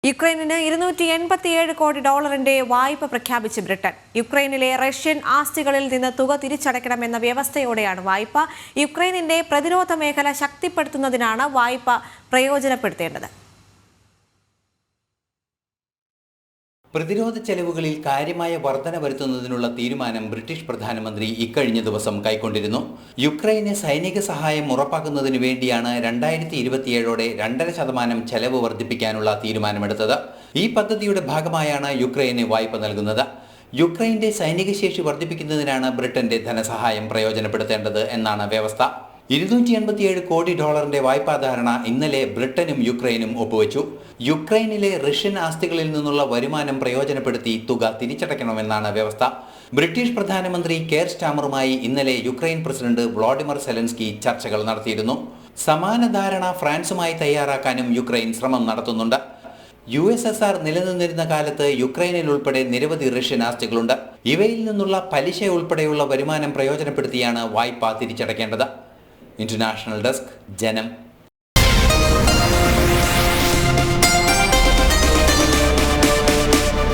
യുക്രൈനിന് $287 കോടി വായ്പ പ്രഖ്യാപിച്ച് ബ്രിട്ടൻ. യുക്രൈനിലെ റഷ്യൻ ആസ്തികളിൽ നിന്ന് തുക തിരിച്ചടയ്ക്കണമെന്ന വ്യവസ്ഥയോടെയാണ് വായ്പ. യുക്രൈനിന്റെ പ്രതിരോധ മേഖല ശക്തിപ്പെടുത്തുന്നതിനാണ് വായ്പ പ്രയോജനപ്പെടുത്തേണ്ടത്. പ്രതിരോധ ചെലവുകളിൽ കാര്യമായ വർധന വരുത്തുന്നതിനുള്ള തീരുമാനം ബ്രിട്ടീഷ് പ്രധാനമന്ത്രി ഇക്കഴിഞ്ഞ ദിവസം കൈക്കൊണ്ടിരുന്നു. യുക്രൈന് സൈനിക സഹായം ഉറപ്പാക്കുന്നതിനു വേണ്ടിയാണ് 2027ഓടെ 2.5% ചെലവ് വർദ്ധിപ്പിക്കാനുള്ള തീരുമാനമെടുത്തത്. ഈ പദ്ധതിയുടെ ഭാഗമായാണ് യുക്രൈന് വായ്പ നൽകുന്നത്. യുക്രൈന്റെ സൈനിക ശേഷി വർദ്ധിപ്പിക്കുന്നതിനാണ് ബ്രിട്ടന്റെ ധനസഹായം പ്രയോജനപ്പെടുത്തേണ്ടത് എന്നാണ് വ്യവസ്ഥ. $287 കോടി വായ്പാ ധാരണ ഇന്നലെ ബ്രിട്ടനും യുക്രൈനും ഒപ്പുവെച്ചു. യുക്രൈനിലെ റഷ്യൻ ആസ്തികളിൽ നിന്നുള്ള വരുമാനം പ്രയോജനപ്പെടുത്തി തുക തിരിച്ചടയ്ക്കണമെന്നാണ് വ്യവസ്ഥ. ബ്രിട്ടീഷ് പ്രധാനമന്ത്രി കെയർ സ്റ്റാമറുമായി ഇന്നലെ യുക്രൈൻ പ്രസിഡന്റ് വ്ളാഡിമിർ സെലൻസ്കി ചർച്ചകൾ നടത്തിയിരുന്നു. സമാന ധാരണ ഫ്രാൻസുമായി തയ്യാറാക്കാനും യുക്രൈൻ ശ്രമം നടത്തുന്നുണ്ട്. USSR നിലനിന്നിരുന്ന കാലത്ത് യുക്രൈനിൽ ഉൾപ്പെടെ നിരവധി റഷ്യൻ ആസ്തികളുണ്ട്. ഇവയിൽ നിന്നുള്ള പലിശ ഉൾപ്പെടെയുള്ള വരുമാനം പ്രയോജനപ്പെടുത്തിയാണ് വായ്പ തിരിച്ചടയ്ക്കേണ്ടത്. ഇന്റർനാഷണൽ ഡെസ്ക്, ജനം.